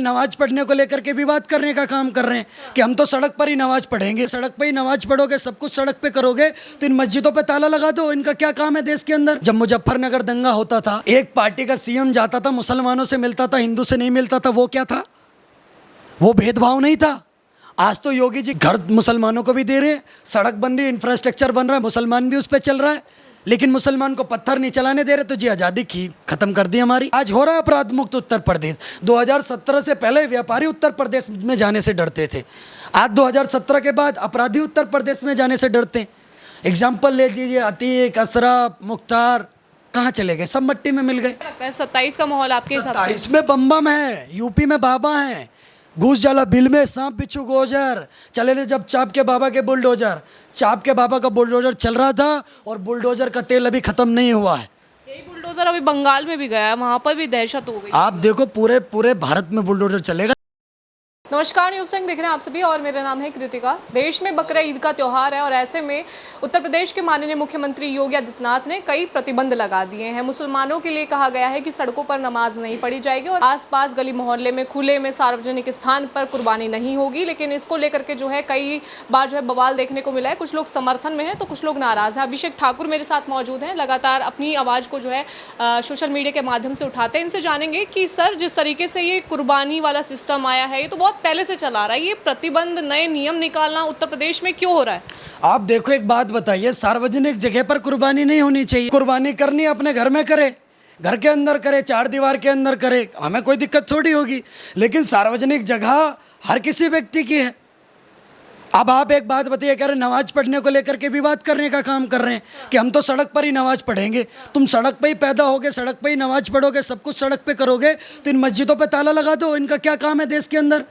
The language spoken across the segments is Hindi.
नमाज पढ़ने को लेकर के विवाद करने का काम कर रहे हैं कि हम तो सड़क पर ही नमाज पढ़ेंगे, सड़क पर ही नमाज पढ़ोगे, सब कुछ सड़क पे करोगे तो इन मस्जिदों पे ताला लगा दो। इनका क्या काम है देश के अंदर? जब मुजफ्फरनगर दंगा होता था, एक पार्टी का सीएम जाता था, मुसलमानों से मिलता था, हिंदू से नहीं मिलता था, वो क्या था? वो भेदभाव नहीं था। आज तो योगी जी घर मुसलमानों को भी दे रहे हैं, सड़क बन रही है, इंफ्रास्ट्रक्चर बन रहा है, मुसलमान भी उस पर चल रहा है, लेकिन मुसलमान को पत्थर नहीं चलाने दे रहे। तो जी आज़ादी की खत्म कर दी हमारी। आज हो रहा है अपराध मुक्त उत्तर प्रदेश। 2017 से पहले व्यापारी उत्तर प्रदेश में जाने से डरते थे, आज 2017 के बाद अपराधी उत्तर प्रदेश में जाने से डरते हैं। एग्जाम्पल ले लीजिए, अतीक, अशरफ, मुख्तार कहाँ चले गए? सब मट्टी में मिल गए। 27 का माहौल आपके हिसाब से? 27 में बम बम है, यूपी में बाबा हैं, घूस जाला बिल में सांप बिच्छू गोजर चले ले। जब चाप के बाबा के बुलडोजर, चाप के बाबा का बुलडोजर चल रहा था और बुलडोजर का तेल अभी खत्म नहीं हुआ है। यही बुलडोजर अभी बंगाल में भी गया है, वहाँ पर भी दहशत हो गई। आप देखो पूरे भारत में बुलडोजर चलेगा। नमस्कार, न्यूज़ टंग देख रहे हैं आप सभी और मेरा नाम है कृतिका। देश में बकरा ईद का त्यौहार है और ऐसे में उत्तर प्रदेश के माननीय मुख्यमंत्री योगी आदित्यनाथ ने कई प्रतिबंध लगा दिए हैं। मुसलमानों के लिए कहा गया है कि सड़कों पर नमाज नहीं पढ़ी जाएगी और आसपास गली मोहल्ले में खुले में सार्वजनिक स्थान पर कुर्बानी नहीं होगी। लेकिन इसको लेकर के जो है कई बार जो है बवाल देखने को मिला है। कुछ लोग समर्थन में हैं तो कुछ लोग नाराज़ हैं। अभिषेक ठाकुर मेरे साथ मौजूद हैं, लगातार अपनी आवाज़ को जो है सोशल मीडिया के माध्यम से उठाते हैं। इनसे जानेंगे कि सर, जिस तरीके से ये कुर्बानी वाला सिस्टम आया है, ये तो बहुत पहले से चला रहा है, ये प्रतिबंध, नए नियम निकालना उत्तर प्रदेश में क्यों हो रहा है? आप देखो, एक बात बताइए, सार्वजनिक जगह पर कुर्बानी नहीं होनी चाहिए। कुर्बानी करनी अपने घर में करे, घर के अंदर करे, चार दीवार के अंदर करे, हमें कोई दिक्कत थोड़ी होगी। लेकिन सार्वजनिक जगह हर किसी व्यक्ति की है। अब आप एक बात बताइए, कह रहे नमाज पढ़ने को लेकर के विवाद करने का काम कर रहे हैं कि हम तो सड़क पर ही नमाज पढ़ेंगे। तुम सड़क पे ही पैदा होगे, सड़क पे ही नमाज पढ़ोगे, सब कुछ सड़क पे करोगे तो इन मस्जिदों पे ताला लगा दो। इनका क्या काम है देश के अंदर?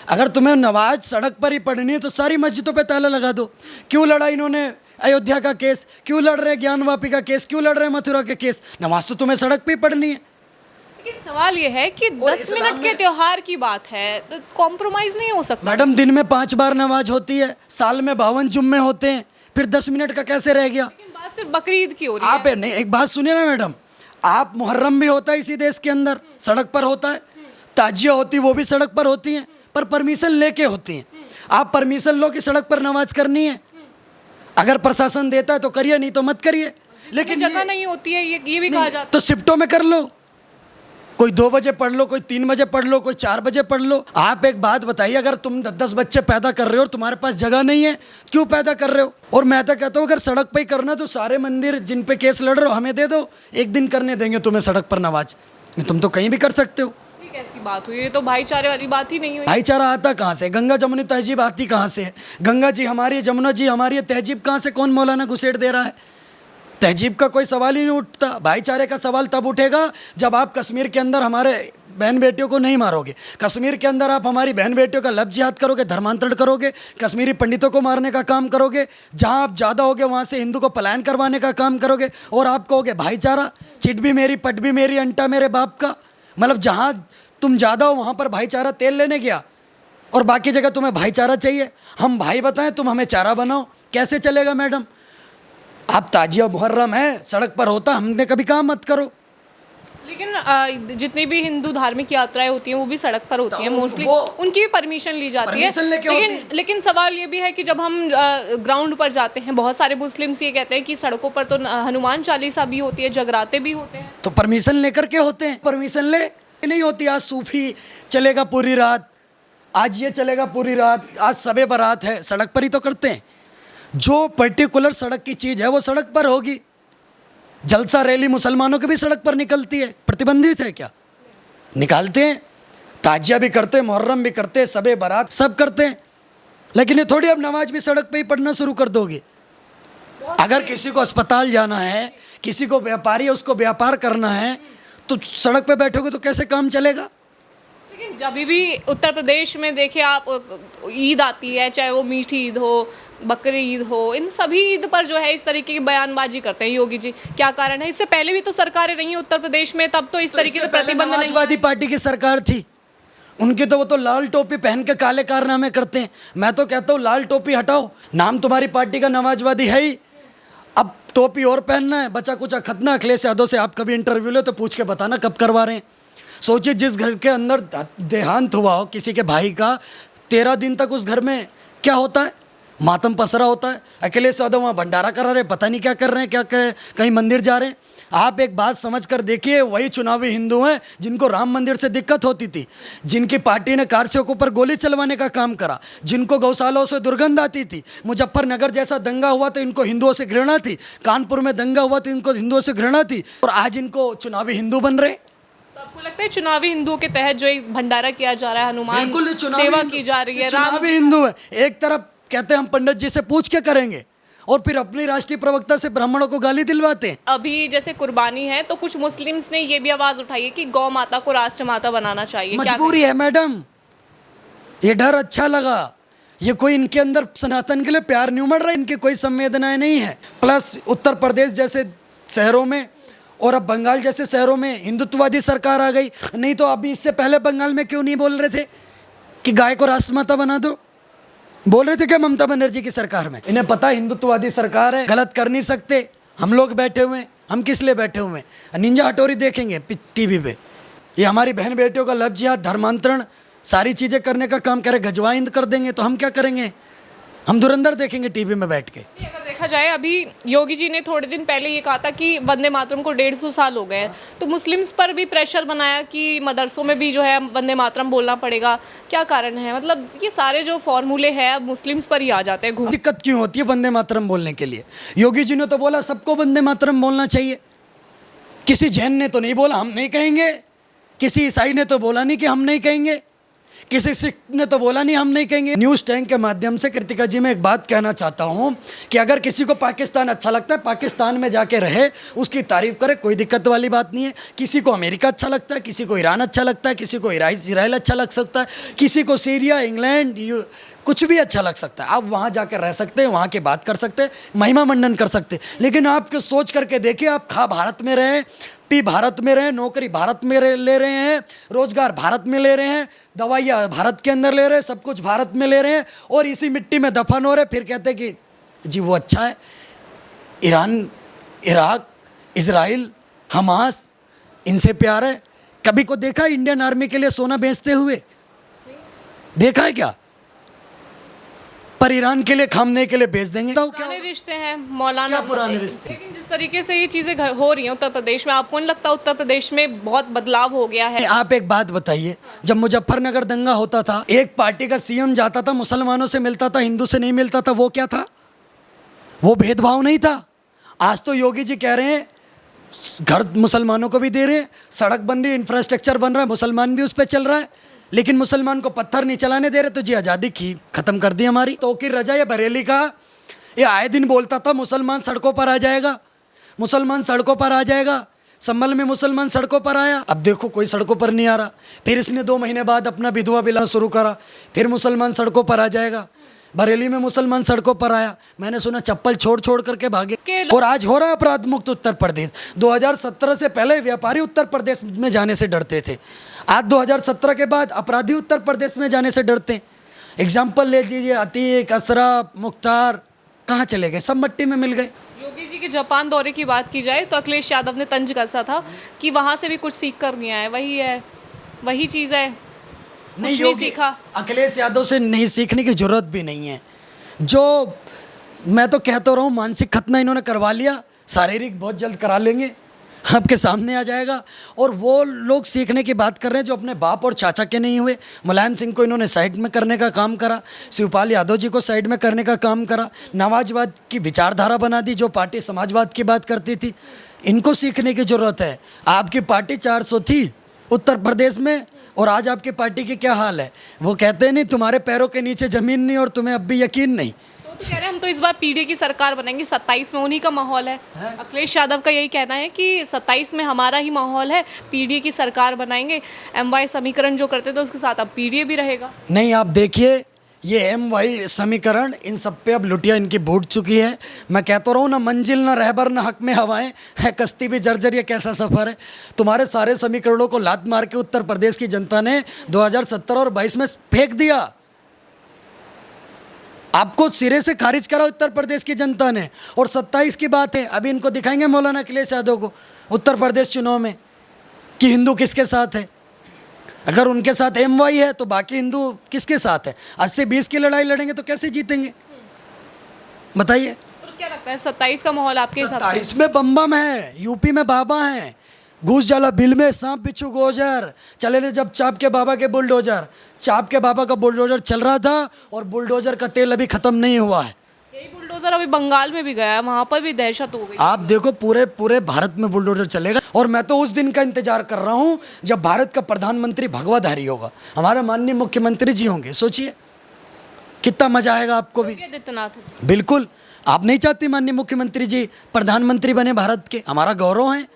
अगर तुम्हें नमाज सड़क पर ही पढ़नी है तो सारी मस्जिदों पे ताला लगा दो। क्यों लड़ा इन्होंने अयोध्या का केस? क्यों लड़ रहे ज्ञानवापी का केस? क्यों लड़ रहे मथुरा के केस? नमाज तो तुम्हें सड़क पे ही पढ़नी है। लेकिन सवाल ये है कि 10 मिनट के त्योहार की बात है तो कॉम्प्रोमाइज नहीं हो सकता। मैडम, दिन में 5 बार नमाज होती है, साल में 52 जुम्मे होते हैं, फिर 10 मिनट का कैसे रह गया? लेकिन बात सिर्फ बकरीद की हो रही है। आप नहीं, एक बात सुनिए ना मैडम, आप मुहर्रम भी होता है इसी देश के अंदर, सड़क पर होता है। ताजिया होती वो भी सड़क पर होती हैं, पर परमिशन लेके होती हैं। आप परमिशन लो कि सड़क पर नमाज करनी है, अगर प्रशासन देता है तो करिए, नहीं तो मत करिए। लेकिन जगह नहीं होती है, ये भी कहा जाता तो शिफ्टों में कर लो, कोई 2 बजे पढ़ लो, कोई 3 बजे पढ़ लो, कोई 4 बजे पढ़ लो। आप एक बात बताइए, अगर तुम 10 बच्चे पैदा कर रहे हो और तुम्हारे पास जगह नहीं है, क्यों पैदा कर रहे हो? और मैं तो कहता हूँ अगर सड़क पे ही करना तो सारे मंदिर जिन पे केस लड़ रहे हो हमें दे दो, एक दिन करने देंगे तुम्हें सड़क पर नमाज। तुम तो कहीं भी कर सकते हो। कैसी बात हुई? ये तो भाईचारे वाली बात ही नहीं हुई। भाईचारा आता कहाँ से? गंगा जमुनी तहजीब आती कहाँ से? गंगा जी हमारी है, जमुना जी हमारी है, तहजीब कहाँ से कौन मौलाना घुसेड़ दे रहा है? तहजीब का कोई सवाल ही नहीं उठता। भाईचारे का सवाल तब उठेगा जब आप कश्मीर के अंदर हमारे बहन बेटियों को नहीं मारोगे, कश्मीर के अंदर आप हमारी बहन बेटियों का लफ्ज़ जिहाद करोगे, धर्मांतरण करोगे, कश्मीरी पंडितों को मारने का काम करोगे, जहाँ आप ज़्यादा होगे वहाँ से हिंदू को पलायन करवाने का काम करोगे, और आप कहोगे भाईचारा। चिट भी मेरी, पट भी मेरी, अंटा मेरे बाप का। मतलब जहाँ तुम ज़्यादा हो वहाँ पर भाईचारा तेल लेने गया और बाकी जगह तुम्हें भाईचारा चाहिए। हम भाई बताएं, तुम हमें चारा बनाओ, कैसे चलेगा मैडम? आप ताजिया मुहर्रम है सड़क पर होता, हमने कभी कहा मत करो। लेकिन जितनी भी हिंदू धार्मिक यात्राएं होती हैं वो भी सड़क पर होती हैं मोस्टली, उनकी भी परमिशन ली जाती है। लेकिन सवाल ये भी है कि जब हम ग्राउंड पर जाते हैं, बहुत सारे मुस्लिम्स ये कहते हैं कि सड़कों पर तो हनुमान चालीसा भी होती है, जगराते भी होते हैं। तो परमिशन लेकर के होते हैं, परमिशन ले नहीं होती। आज सूफी चलेगा पूरी रात, आज ये चलेगा पूरी रात, आज सबे बारात है, सड़क पर ही तो करते हैं। जो पर्टिकुलर सड़क की चीज़ है वो सड़क पर होगी। जलसा रैली मुसलमानों की भी सड़क पर निकलती है, प्रतिबंधित है क्या? निकालते हैं। ताजिया भी करते हैं, मुहर्रम भी करते हैं, सबे बारात सब करते हैं। लेकिन ये थोड़ी अब नमाज भी सड़क पे ही पढ़ना शुरू कर दोगे। अगर किसी को अस्पताल जाना है, किसी को व्यापारी है उसको व्यापार करना है, तो सड़क पे बैठोगे तो कैसे काम चलेगा? लेकिन जब भी उत्तर प्रदेश में देखिए आप, ईद आती है, चाहे वो मीठी ईद हो, बकरी ईद हो, इन सभी ईद पर जो है इस तरीके की बयानबाजी करते हैं योगी जी। क्या कारण है? इससे पहले भी तो सरकारें रही उत्तर प्रदेश में, तब तो इस तरीके से प्रतिबंध नहीं। समाजवादी पार्टी की सरकार थी, उनकी तो वो तो लाल टोपी पहन के काले कारनामे करते हैं। मैं तो कहता हूँ लाल टोपी हटाओ, नाम तुम्हारी पार्टी का नमाजवादी है ही, अब टोपी और पहनना है, बचा कुचा खतना। अखिलेश यादव से आप कभी इंटरव्यू लो तो पूछ के बताना कब करवा रहे हैं। सोचिए जिस घर के अंदर देहांत हुआ हो किसी के भाई का, 13 दिन तक उस घर में क्या होता है, मातम पसरा होता है। अखिलेश यादव वहाँ भंडारा करा रहे, पता नहीं क्या कर रहे हैं, क्या कर कहीं मंदिर जा रहे हैं। आप एक बात समझ कर देखिए, वही चुनावी हिंदू हैं जिनको राम मंदिर से दिक्कत होती थी, जिनकी पार्टी ने कारसेवकों पर गोली चलवाने का काम करा, जिनको गौशालाओं से दुर्गंध आती थी। मुजफ्फरनगर जैसा दंगा हुआ तो इनको हिंदुओं से घृणा थी, कानपुर में दंगा हुआ तो इनको हिंदुओं से घृणा थी, और आज इनको चुनावी हिंदू बन रहे। तो आपको लगता है चुनावी हिंदुओं के तहत जो एक भंडारा किया जा रहा है, हनुमान बिल्कुल सेवा की जा रही है, चुनावी हिंदू है। एक तरफ कहते हैं हम पंडित जी से पूछ के करेंगे, और फिर अपनी राष्ट्रीय प्रवक्ता से ब्राह्मणों को गाली दिलवाते हैं। अभी जैसे कुर्बानी है तो कुछ मुस्लिम्स ने ये भी आवाज उठाई है कि गौ माता को राष्ट्र माता बनाना चाहिए। क्या मजबूरी है मैडम, ये डर अच्छा लगा। ये कोई इनके अंदर सनातन के लिए प्यार नहीं उमड़ रहा, इनकी कोई संवेदनाएं नहीं है। प्लस उत्तर प्रदेश जैसे शहरों में और अब बंगाल जैसे शहरों में हिंदुत्ववादी सरकार आ गई। नहीं तो अभी इससे पहले बंगाल में क्यों नहीं बोल रहे थे कि गाय को राष्ट्रमाता बना दो? बोल रहे थे क्या ममता बनर्जी की सरकार में? इन्हें पता हिंदुत्ववादी सरकार है, गलत कर नहीं सकते। हम लोग बैठे हुए हैं, हम किस लिए बैठे हुए हैं? निंजा हटोरी देखेंगे टीवी पे, ये हमारी बहन बेटियों का लव जिहाद, धर्मांतरण, सारी चीज़ें करने का काम करे, गजवाइंद कर देंगे तो हम क्या करेंगे? हम धुरंधर देखेंगे टीवी में बैठ के। अगर देखा जाए, अभी योगी जी ने थोड़े दिन पहले ये कहा था कि वंदे मातरम को 150 साल हो गए हैं, तो मुस्लिम्स पर भी प्रेशर बनाया कि मदरसों में भी जो है वंदे मातरम बोलना पड़ेगा। क्या कारण है? मतलब ये सारे जो फॉर्मूले हैं अब मुस्लिम्स पर ही आ जाते हैं घूम। दिक्कत क्यों होती है वंदे मातरम बोलने के लिए? योगी जी ने तो बोला सबको वंदे मातरम बोलना चाहिए। किसी जैन ने तो नहीं बोला हम नहीं कहेंगे, किसी ईसाई ने तो बोला नहीं कि हम नहीं कहेंगे, किसी सिख ने तो बोला नहीं हम नहीं कहेंगे। न्यूज़ टैंक के माध्यम से कृतिका जी मैं एक बात कहना चाहता हूँ कि अगर किसी को पाकिस्तान अच्छा लगता है, पाकिस्तान में जाके रहे, उसकी तारीफ करे, कोई दिक्कत वाली बात नहीं है। किसी को अमेरिका अच्छा लगता है, किसी को ईरान अच्छा लगता है, किसी को इसराइल अच्छा लग सकता है, किसी को सीरिया, इंग्लैंड, कुछ भी अच्छा लग सकता है। आप वहाँ जाकर रह सकते हैं, वहाँ की बात कर सकते हैं, महिमा मंडन कर सकते हैं। लेकिन आपको सोच करके देखिए, आप खा भारत में रहें, पी भारत में रहें, नौकरी भारत में ले रहे हैं, रोजगार भारत में ले रहे हैं, दवाइयाँ भारत के अंदर ले रहे हैं, सब कुछ भारत में ले रहे हैं, और इसी मिट्टी में दफन हो रहे। फिर कहते हैं कि जी वो अच्छा है। ईरान, इराक, इजराइल, हमास, इनसे प्यार है। कभी को देखा इंडियन आर्मी के लिए सोना बेचते हुए? देखा है क्या? पर ईरान के लिए, खामने के लिए बेच देंगे। तो क्या पुराने रिश्ते हैं मौलाना, क्या पुराने रिश्ते? लेकिन जिस तरीके से ये चीज़ें हो रही हैं उत्तर प्रदेश में, आपको नहीं लगता उत्तर प्रदेश में बहुत बदलाव हो गया है? आप एक बात बताइए, जब मुजफ्फरनगर दंगा होता था, एक पार्टी का सीएम जाता था, मुसलमानों से मिलता था, हिंदू से नहीं मिलता था, वो क्या था? वो भेदभाव नहीं था। आज तो योगी जी कह रहे हैं घर मुसलमानों को भी दे रहे हैं, सड़क बन रही है, इंफ्रास्ट्रक्चर बन रहा है, मुसलमान भी उस पर चल रहा है, लेकिन मुसलमान को पत्थर नहीं चलाने दे रहे। तो जी आज़ादी की ख़त्म कर दी हमारी। तौकीर रजा ये बरेली का, ये आए दिन बोलता था मुसलमान सड़कों पर आ जाएगा, मुसलमान सड़कों पर आ जाएगा। संभल में मुसलमान सड़कों पर आया, अब देखो कोई सड़कों पर नहीं आ रहा। फिर इसने 2 महीने बाद अपना विधवा बिल शुरू करा, फिर मुसलमान सड़कों पर आ जाएगा। बरेली में मुसलमान सड़कों पर आया, मैंने सुना चप्पल छोड़ छोड़ करके भागे। और आज हो रहा अपराध मुक्त उत्तर प्रदेश। 2017 से पहले व्यापारी उत्तर प्रदेश में जाने से डरते थे, आज 2017 के बाद अपराधी उत्तर प्रदेश में जाने से डरते हैं। एग्जाम्पल ले लीजिए, अतीक, अशरफ, मुख्तार कहाँ चले गए? सब मट्टी में मिल गए। योगी जी के जापान दौरे की बात की जाए तो अखिलेश यादव ने तंज कसा था कि वहाँ से भी कुछ सीख कर नहीं आए, वही चीज़ है, नहीं सीखा। अखिलेश यादव से नहीं सीखने की जरूरत भी नहीं है। जो मैं तो कहता रहा हूँ, मानसिक खतना इन्होंने करवा लिया, शारीरिक बहुत जल्द करा लेंगे, आपके सामने आ जाएगा। और वो लोग सीखने की बात कर रहे हैं जो अपने बाप और चाचा के नहीं हुए। मुलायम सिंह को इन्होंने साइड में करने का काम करा, शिवपाल यादव जी को साइड में करने का काम करा, नवाजवाद की विचारधारा बना दी, जो पार्टी समाजवाद की बात करती थी। इनको सीखने की ज़रूरत है। आपकी पार्टी 400 थी उत्तर प्रदेश में, और आज आपकी पार्टी की क्या हाल है? वो कहते हैं नहीं तुम्हारे पैरों के नीचे ज़मीन नहीं, और तुम्हें अब भी यकीन नहीं। तो कह रहे हैं हम तो इस बार पीडीए की सरकार बनेंगे, 27 में उन्हीं का माहौल है। अखिलेश यादव का यही कहना है कि 27 में हमारा ही माहौल है, पीडीए की सरकार बनाएंगे। MY समीकरण जो करते थे उसके साथ अब पीडीए भी रहेगा। नहीं, आप देखिए ये MY समीकरण, इन सब पे अब लुटिया इनकी बूट चुकी है। मैं कहता रहा हूँ ना मंजिल ना रहबर ना हक में हवाएं है, कश्ती भी जर्जर, ये कैसा सफ़र है। तुम्हारे सारे समीकरणों को लात मार के उत्तर प्रदेश की जनता ने 2017 और 22 में फेंक दिया। आपको सिरे से खारिज करा उत्तर प्रदेश की जनता ने। और 27 की बात है, अभी इनको दिखाएंगे मौलाना अखिलेश यादव को उत्तर प्रदेश चुनाव में कि हिंदू किसके साथ है। अगर उनके साथ MY है तो बाकी हिंदू किसके साथ है? 80-20 की लड़ाई लड़ेंगे तो कैसे जीतेंगे? बताइए। तो क्या लगता है 27 का माहौल आपके हिसाब से? 27 में बम बम है, यूपी में बाबा है, घुस जाला बिल में सांप बिच्छू गोजर चले ले। जब चाप के बाबा के बुलडोजर, चाप के बाबा का बुलडोजर चल रहा था और बुलडोजर का तेल अभी खत्म नहीं हुआ है। यही बुलडोजर अभी बंगाल में भी गया है, वहां पर भी दहशत हो गई। आप देखो पूरे पूरे भारत में बुलडोजर चलेगा और मैं तो उस दिन का इंतजार कर रहा हूँ जब भारत का प्रधानमंत्री भगवाधारी होगा, हमारे माननीय मुख्यमंत्री जी होंगे। सोचिए कितना मजा आएगा आपको भी। योगी आदित्यनाथ बिल्कुल, आप नहीं चाहती माननीय मुख्यमंत्री जी प्रधानमंत्री बने भारत के? हमारा गौरव है